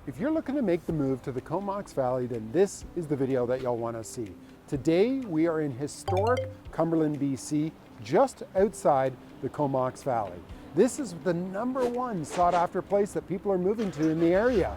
If you're looking to make the move to the Comox Valley, then this is the video that you'll want to see. Today, we are in historic Cumberland, BC, just outside the Comox Valley. This is the #1 sought after place that people are moving to in the area.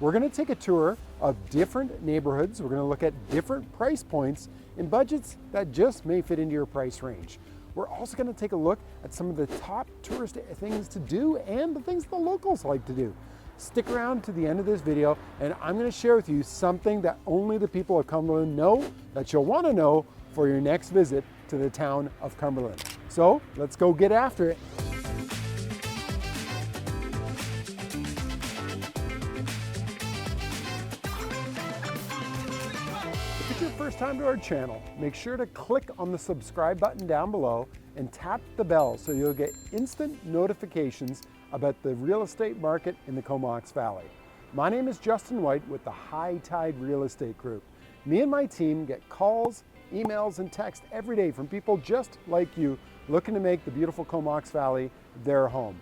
We're going to take a tour of different neighborhoods. We're going to look at different price points and budgets that just may fit into your price range. We're also going to take a look at some of the top tourist things to do and the things the locals like to do. Stick around to the end of this video and I'm going to share with you something that only the people of Cumberland know that you'll want to know for your next visit to the town of Cumberland. So let's go get after it. If it's your first time to our channel, make sure to click on the subscribe button down below and tap the bell so you'll get instant notifications about the real estate market in the Comox Valley. My name is Justin White with the High Tide Real Estate Group. Me and my team get calls, emails, and texts every day from people just like you looking to make the beautiful Comox Valley their home.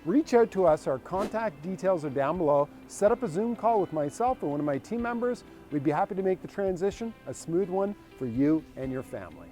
Reach out to us, our contact details are down below. Set up a Zoom call with myself or one of my team members. We'd be happy to make the transition a smooth one for you and your family.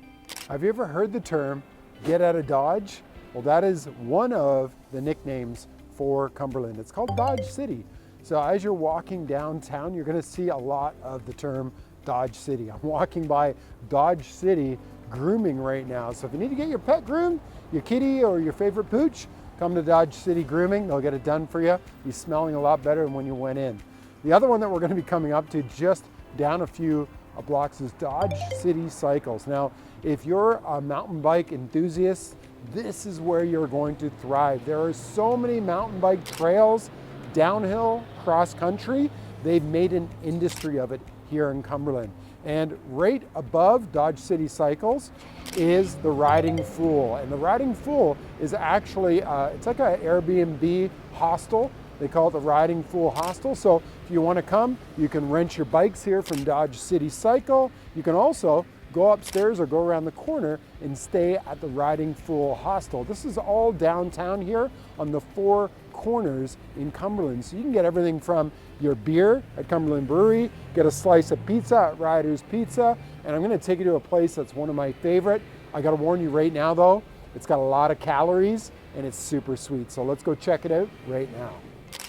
Have you ever heard the term, get out of Dodge? Well, that is one of the nicknames for Cumberland. It's called Dodge City. So as you're walking downtown, you're gonna see a lot of the term Dodge City. I'm walking by Dodge City Grooming right now. So if you need to get your pet groomed, your kitty or your favorite pooch, come to Dodge City Grooming. They'll get it done for you. Be smelling a lot better than when you went in. The other one that we're gonna be coming up to just down a few blocks is Dodge City Cycles. Now, if you're a mountain bike enthusiast, this is where you're going to thrive. There are so many mountain bike trails, downhill, cross country. They've made an industry of it here in Cumberland. And right above Dodge City Cycles is the Riding Fool. And the Riding Fool is actually, it's like an Airbnb hostel. They call it the Riding Fool Hostel. So if you want to come, you can rent your bikes here from Dodge City Cycle. You can also go upstairs or go around the corner and stay at the Riding Fool Hostel. This is all downtown here on the four corners in Cumberland. So you can get everything from your beer at Cumberland Brewery, get a slice of pizza at Ryder's Pizza, and I'm gonna take you to a place that's one of my favorite. I gotta warn you right now though, it's got a lot of calories and it's super sweet. So let's go check it out right now.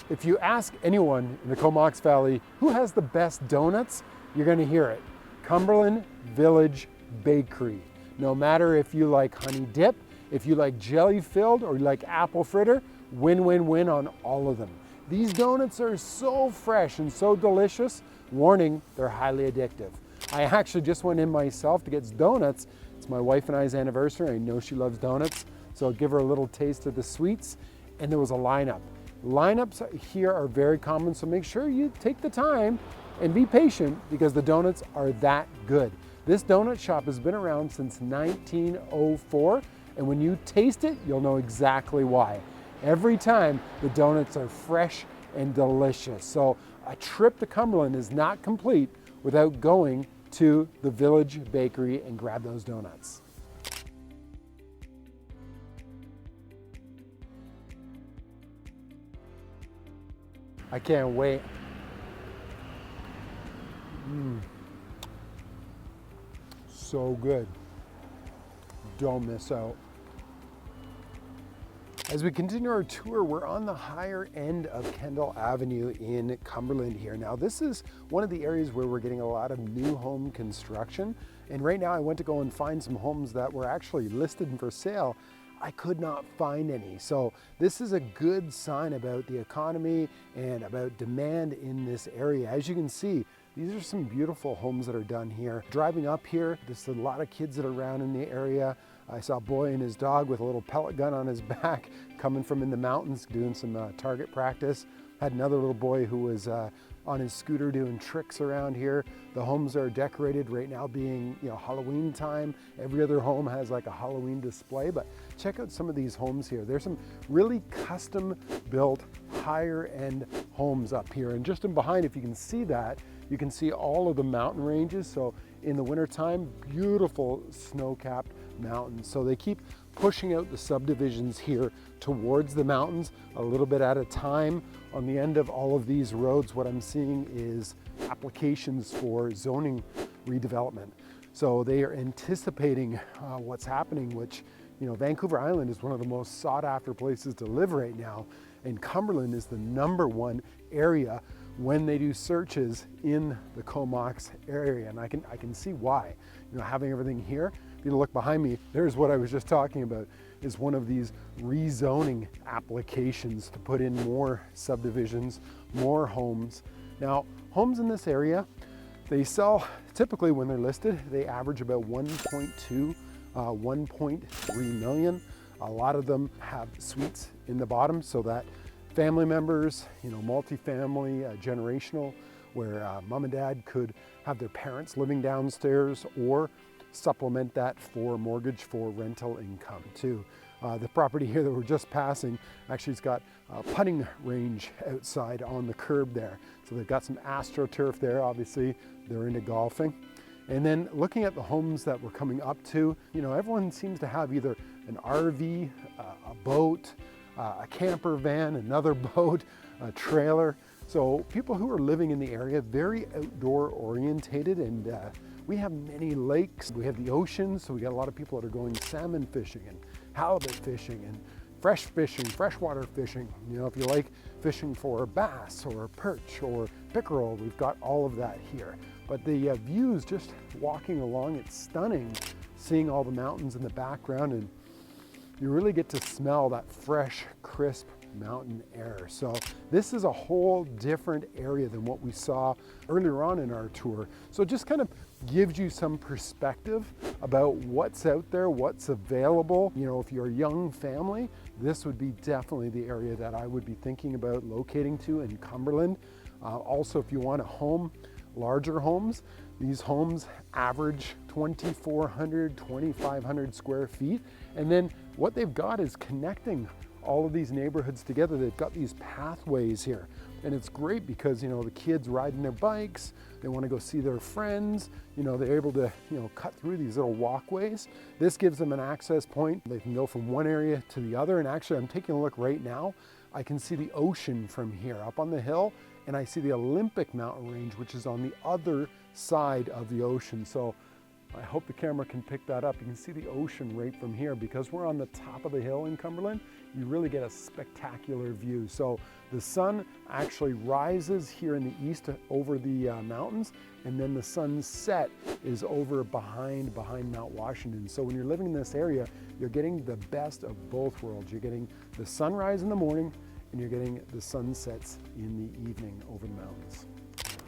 If you ask anyone in the Comox Valley who has the best donuts, you're gonna hear it. Cumberland Village Bakery. No matter if you like honey dip, if you like jelly filled, or you like apple fritter, win-win-win on all of them. These donuts are so fresh and so delicious. Warning, they're highly addictive. I actually just went in myself to get donuts. It's my wife and I's anniversary. I know she loves donuts, so I'll give her a little taste of the sweets. And there was a lineup. Lineups here are very common, so make sure you take the time and be patient because the donuts are that good. This donut shop has been around since 1904, and when you taste it, you'll know exactly why. Every time the donuts are fresh and delicious. So a trip to Cumberland is not complete without going to the Village Bakery and grab those donuts. I can't wait. So good. Don't miss out. As we continue our tour, we're on the higher end of Kendal Avenue in Cumberland here. Now, this is one of the areas where we're getting a lot of new home construction. And right now I went to go and find some homes that were actually listed for sale. I could not find any. So this is a good sign about the economy and about demand in this area. As you can see, these are some beautiful homes that are done here. Driving up here, there's a lot of kids that are around in the area. I saw a boy and his dog with a little pellet gun on his back coming from in the mountains doing some target practice. Had another little boy who was on his scooter doing tricks around here. The homes are decorated right now being, Halloween time. Every other home has like a Halloween display, but check out some of these homes here. There's some really custom built higher end homes up here. And just in behind, if you can see that, you can see all of the mountain ranges. So in the wintertime, beautiful snow-capped mountains. So they keep pushing out the subdivisions here towards the mountains a little bit at a time. On the end of all of these roads, what I'm seeing is applications for zoning redevelopment. So they are anticipating what's happening, which, you know, Vancouver Island is one of the most sought after places to live right now. And Cumberland is the #1 area when they do searches in the Comox area. And I can see why. You know, having everything here, if you look behind me, there's what I was just talking about, is one of these rezoning applications to put in more subdivisions, more homes. Now, homes in this area, they sell, typically when they're listed, they average about 1.2, 1.3 million. A lot of them have suites in the bottom so that family members, you know, multifamily, generational, where mom and dad could have their parents living downstairs or supplement that for mortgage for rental income too. The property here that we're just passing actually has got a putting range outside on the curb there. So they've got some AstroTurf there, obviously they're into golfing. And then looking at the homes that we're coming up to, you know, everyone seems to have either an RV, a boat, a camper van, another boat, a trailer. So people who are living in the area, very outdoor orientated, and we have many lakes. We have the ocean, so we got a lot of people that are going salmon fishing and halibut fishing and freshwater fishing. You know, if you like fishing for bass or perch or pickerel, we've got all of that here. But the views just walking along, it's stunning, seeing all the mountains in the background, and you really get to smell that fresh, crisp mountain air. So this is a whole different area than what we saw earlier on in our tour. So it just kind of gives you some perspective about what's out there, what's available. You know, if you're a young family, this would be definitely the area that I would be thinking about locating to in Cumberland. Also, if you want a home, larger homes, these homes average 2,400, 2,500 square feet. And then what they've got is connecting all of these neighborhoods together. They've got these pathways here. And it's great because, you know, the kids riding their bikes, they want to go see their friends, you know, they're able to, you know, cut through these little walkways. This gives them an access point. They can go from one area to the other. And actually, I'm taking a look right now. I can see the ocean from here up on the hill, and I see the Olympic mountain range, which is on the other side of the ocean. So I hope the camera can pick that up. You can see the ocean right from here. Because we're on the top of the hill in Cumberland, you really get a spectacular view. So the sun actually rises here in the east over the mountains, and then the sunset is over behind Mount Washington. So when you're living in this area, you're getting the best of both worlds. You're getting the sunrise in the morning, and you're getting the sunsets in the evening over the mountains.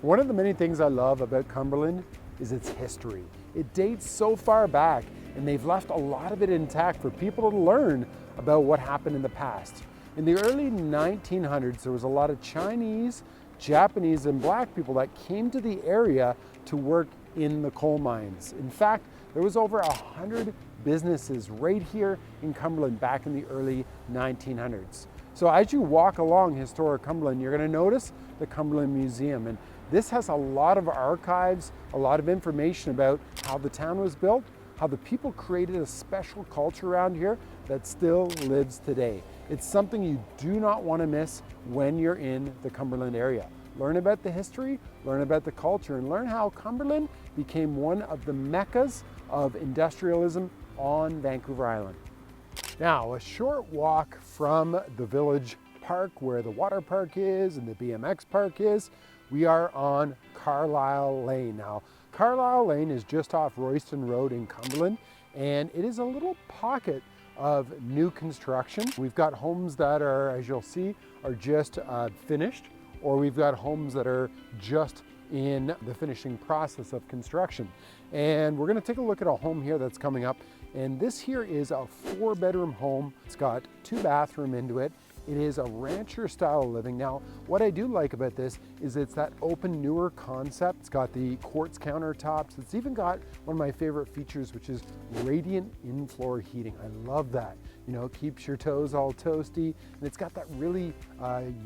One of the many things I love about Cumberland is its history. It dates so far back, and they've left a lot of it intact for people to learn about what happened in the past. In the early 1900s, there was a lot of Chinese, Japanese, and black people that came to the area to work in the coal mines. In fact, there was over 100 businesses right here in Cumberland back in the early 1900s. So as you walk along historic Cumberland, you're going to notice the Cumberland Museum. And this has a lot of archives, a lot of information about how the town was built, how the people created a special culture around here that still lives today. It's something you do not want to miss when you're in the Cumberland area. Learn about the history, learn about the culture, and learn how Cumberland became one of the meccas of industrialism on Vancouver Island. Now, a short walk from the village park where the water park is and the BMX park is, we are on Carlisle Lane. Now, Carlisle Lane is just off Royston Road in Cumberland, and it is a little pocket of new construction. We've got homes that are, as you'll see, are just finished, or we've got homes that are just in the finishing process of construction. And we're gonna take a look at a home here that's coming up. And this here is a 4-bedroom home. It's got 2 bathrooms into it. It is a rancher style of living. Now, what I do like about this is it's that open, newer concept. It's got the quartz countertops. It's even got one of my favorite features, which is radiant in-floor heating. I love that. You know, it keeps your toes all toasty, and it's got that really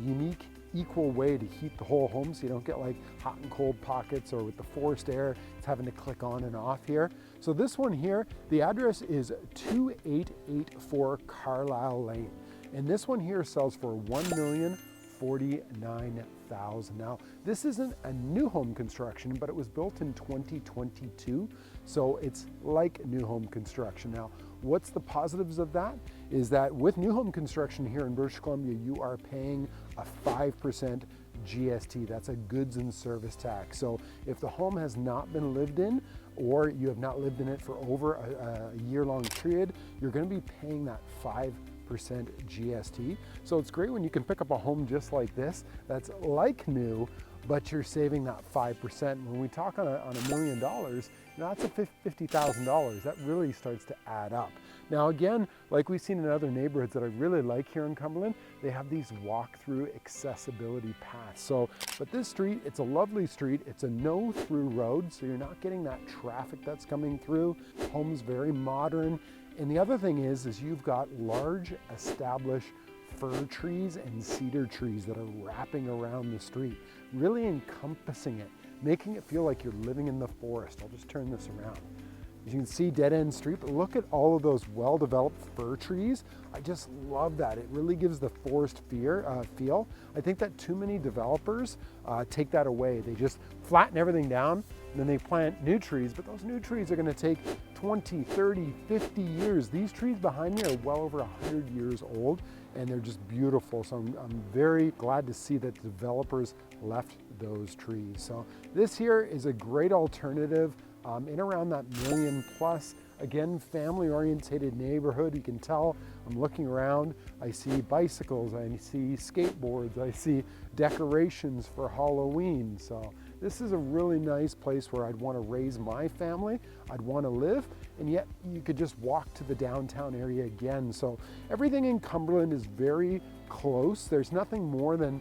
unique equal way to heat the whole home so you don't get like hot and cold pockets, or with the forced air, it's having to click on and off here. So this one here, the address is 2884 Carlisle Lane. And this one here sells for $1,049,000. Now, this isn't a new home construction, but it was built in 2022. So it's like new home construction. Now, what's the positives of that? Is that with new home construction here in British Columbia, you are paying a 5% GST. That's a goods and service tax. So if the home has not been lived in, or you have not lived in it for over a year-long period, you're going to be paying that 5% GST. So it's great when you can pick up a home just like this that's like new, but you're saving that 5%. When we talk on $1 million, that's a $50,000. That really starts to add up. Now again, like we've seen in other neighborhoods that I really like here in Cumberland, they have these walk-through accessibility paths. So, but this street, it's a lovely street. It's a no-through road, so you're not getting that traffic that's coming through. Home's very modern. And the other thing is you've got large established fir trees and cedar trees that are wrapping around the street, really encompassing it, making it feel like you're living in the forest. I'll just turn this around. As you can see, dead-end street, but look at all of those well-developed fir trees. I just love that. It really gives the forest feel. I think that too many developers take that away. They just flatten everything down, and then they plant new trees, but those new trees are gonna take 20, 30, 50 years. These trees behind me are well over 100 years old, and they're just beautiful. So I'm very glad to see that developers left those trees. So this here is a great alternative in around that $1 million plus. Again, family oriented neighborhood. You can tell I'm looking around. I see bicycles, I see skateboards, I see decorations for Halloween. So this is a really nice place where I'd want to raise my family, I'd want to live, and yet you could just walk to the downtown area again. So everything in Cumberland is very close. There's nothing more than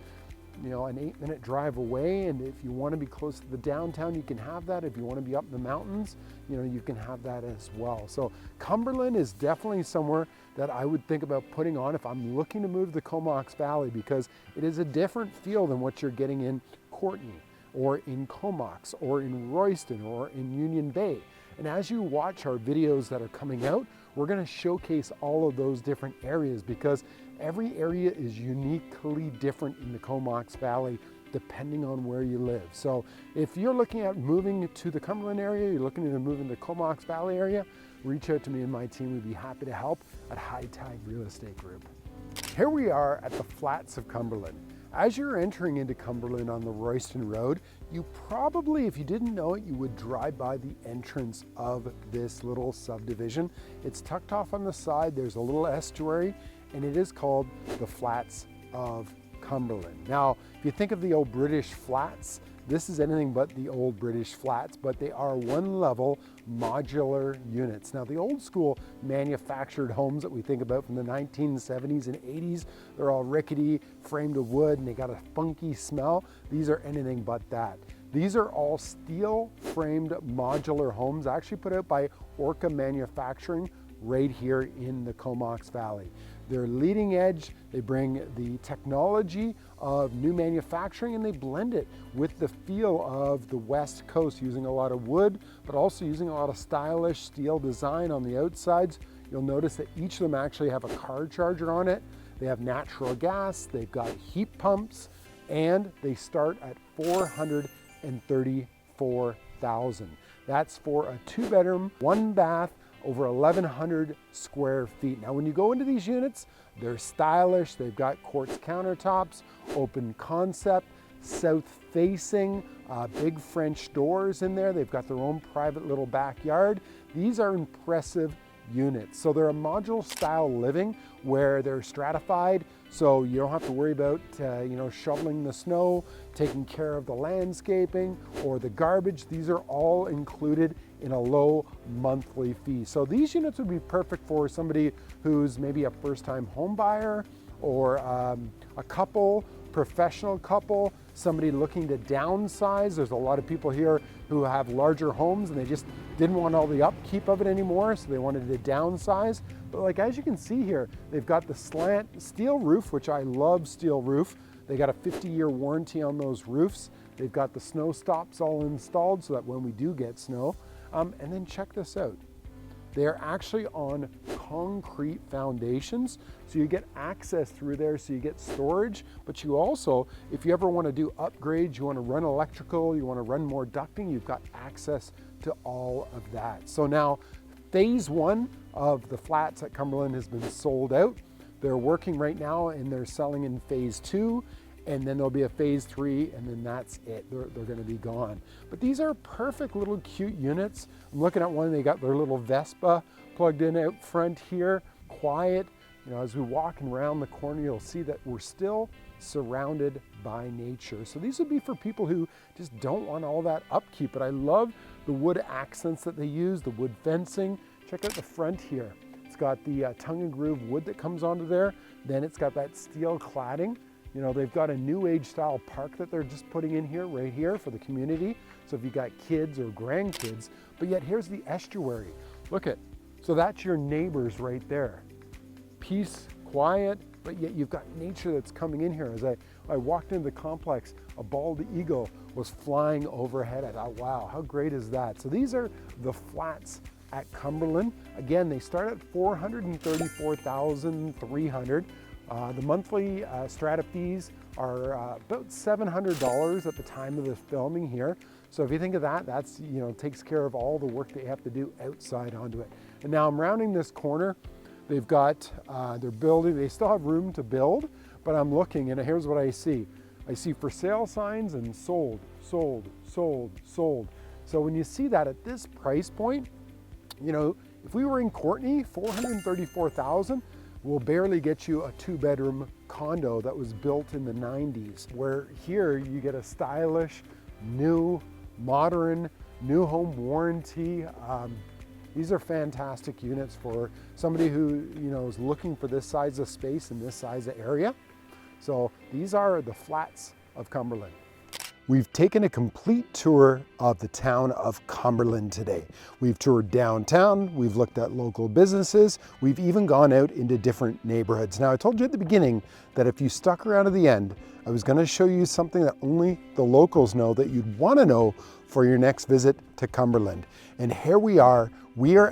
an 8-minute drive away, and if you want to be close to the downtown, you can have that. If you want to be up in the mountains, you can have that as well. So Cumberland is definitely somewhere that I would think about putting on if I'm looking to move to the Comox Valley, because it is a different feel than what you're getting in Courtenay or in Comox or in Royston or in Union Bay. And as you watch our videos that are coming out, we're going to showcase all of those different areas, because every area is uniquely different in the Comox Valley depending on where you live. So if you're looking at moving to the Cumberland area, you're looking to move into the Comox Valley area, reach out to me and my team. We'd be happy to help at High Tide Real Estate Group. Here we are at the Flats of Cumberland. As you're entering into Cumberland on the Royston Road, you probably, if you didn't know it, you would drive by the entrance of this little subdivision. It's tucked off on the side. There's a little estuary, and it is called the Flats of Cumberland. Now, if you think of the old British flats, this is anything but the old British flats, but they are one-level modular units. Now, the old school manufactured homes that we think about from the 1970s and 80s, they're all rickety, framed of wood, and they got a funky smell. These are anything but that. These are all steel-framed modular homes, actually put out by Orca Manufacturing right here in the Comox Valley. They're leading edge. They bring the technology of new manufacturing, and they blend it with the feel of the West Coast, using a lot of wood, but also using a lot of stylish steel design on the outsides. You'll notice that each of them actually have a car charger on it. They have natural gas, they've got heat pumps, and they start at $434,000. That's for a 2-bedroom, 1-bath, over 1,100 square feet. Now, when you go into these units, they're stylish. They've got quartz countertops, open concept, south facing, big French doors in there. They've got their own private little backyard. These are impressive units. So they're a modular style living where they're stratified, so you don't have to worry about shoveling the snow, taking care of the landscaping or the garbage. These are all included in a low monthly fee. So these units would be perfect for somebody who's maybe a first-time home buyer, or a couple, professional couple, somebody looking to downsize. There's a lot of people here who have larger homes and they just didn't want all the upkeep of it anymore, so they wanted to downsize. But like, as you can see here, they've got the slant steel roof, which I love steel roof. They got a 50-year warranty on those roofs. They've got the snow stops all installed so that when we do get snow, and then check this out. They are actually on concrete foundations, so you get access through there, so you get storage, but you also, if you ever want to do upgrades, you want to run electrical, you want to run more ducting, you've got access to all of that. So now, phase one of the flats at Cumberland has been sold out. They're working right now and they're selling in phase two, and then there'll be a phase three, and then that's it. They're gonna be gone. But these are perfect little cute units. I'm looking at one, they got their little Vespa plugged in out front here, quiet. You know, as we walk around the corner, you'll see that we're still surrounded by nature. So these would be for people who just don't want all that upkeep, but I love the wood accents that they use, the wood fencing. Check out the front here. It's got the tongue and groove wood that comes onto there. Then it's got that steel cladding. You know, they've got a new age style park that they're just putting in here, right here for the community. So if you got kids or grandkids, but yet here's the estuary. Look at, so that's your neighbors right there. Peace, quiet, but yet you've got nature that's coming in here. As I walked into the complex, a bald eagle was flying overhead. I thought, wow, how great is that? So these are the flats at Cumberland. Again, they start at $434,300. The monthly strata fees are about $700 at the time of the filming here. So if you think of that, that's, you know, takes care of all the work that you have to do outside onto it. And now I'm rounding this corner. They've got, they're building, they still have room to build, but I'm looking and here's what I see. I see for sale signs and sold, sold, sold, sold. So when you see that at this price point, you know, if we were in Courtenay, $434,000 will barely get you a 2-bedroom condo that was built in the 90s, where here you get a stylish, new, modern, new home warranty. These are fantastic units for somebody who, you know, is looking for this size of space in this size of area. So these are the flats of Cumberland. We've taken a complete tour of the town of Cumberland today. We've toured downtown, we've looked at local businesses, we've even gone out into different neighborhoods. Now, I told you at the beginning that if you stuck around to the end, I was going to show you something that only the locals know that you'd want to know for your next visit to Cumberland. And here we are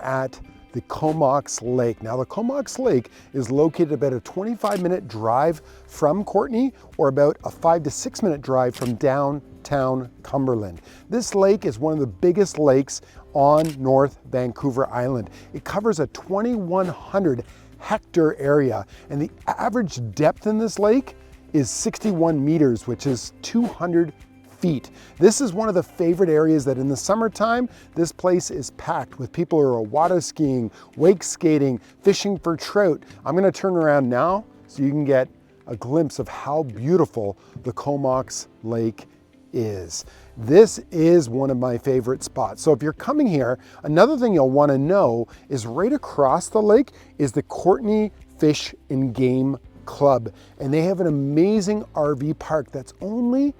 at the Comox Lake. Now the Comox Lake is located about a 25-minute drive from Courtenay, or about a 5 to 6 minute drive from downtown Cumberland. This lake is one of the biggest lakes on North Vancouver Island. It covers a 2,100 hectare area, and the average depth in this lake is 61 meters, which is 200 feet. This is one of the favorite areas that in the summertime, this place is packed with people who are water skiing, wake skating, fishing for trout. I'm gonna turn around now so you can get a glimpse of how beautiful the Comox Lake is. This is one of my favorite spots. So if you're coming here, another thing you'll wanna know is right across the lake is the Courtenay Fish and Game Club. And they have an amazing RV park that's only,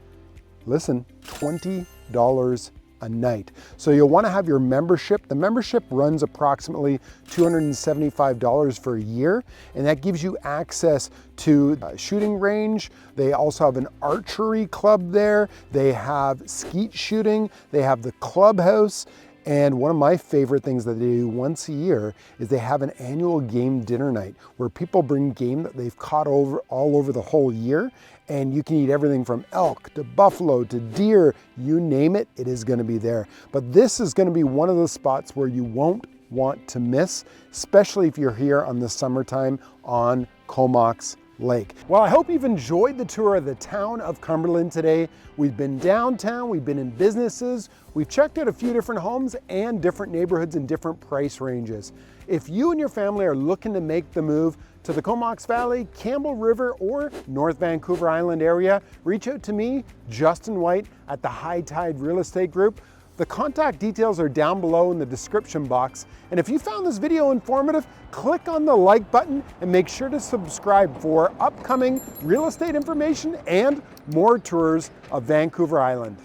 listen, $20 a night. So you'll want to have your membership. The membership runs approximately $275 for a year, and that gives you access to a shooting range. They also have an archery club there. They have skeet shooting. They have the clubhouse. And one of my favorite things that they do once a year is they have an annual game dinner night where people bring game that they've caught all over the whole year, and you can eat everything from elk to buffalo to deer, you name it, it is going to be there. But this is going to be one of those spots where you won't want to miss, especially if you're here on the summertime on Comox Lake. Well, I hope you've enjoyed the tour of the town of Cumberland today. We've been downtown, we've been in businesses, we've checked out a few different homes and different neighborhoods in different price ranges. If you and your family are looking to make the move to the Comox Valley, Campbell River, or North Vancouver Island area, reach out to me, Justin White, at the High Tide Real Estate Group. The contact details are down below in the description box. And if you found this video informative, click on the like button and make sure to subscribe for upcoming real estate information and more tours of Vancouver Island.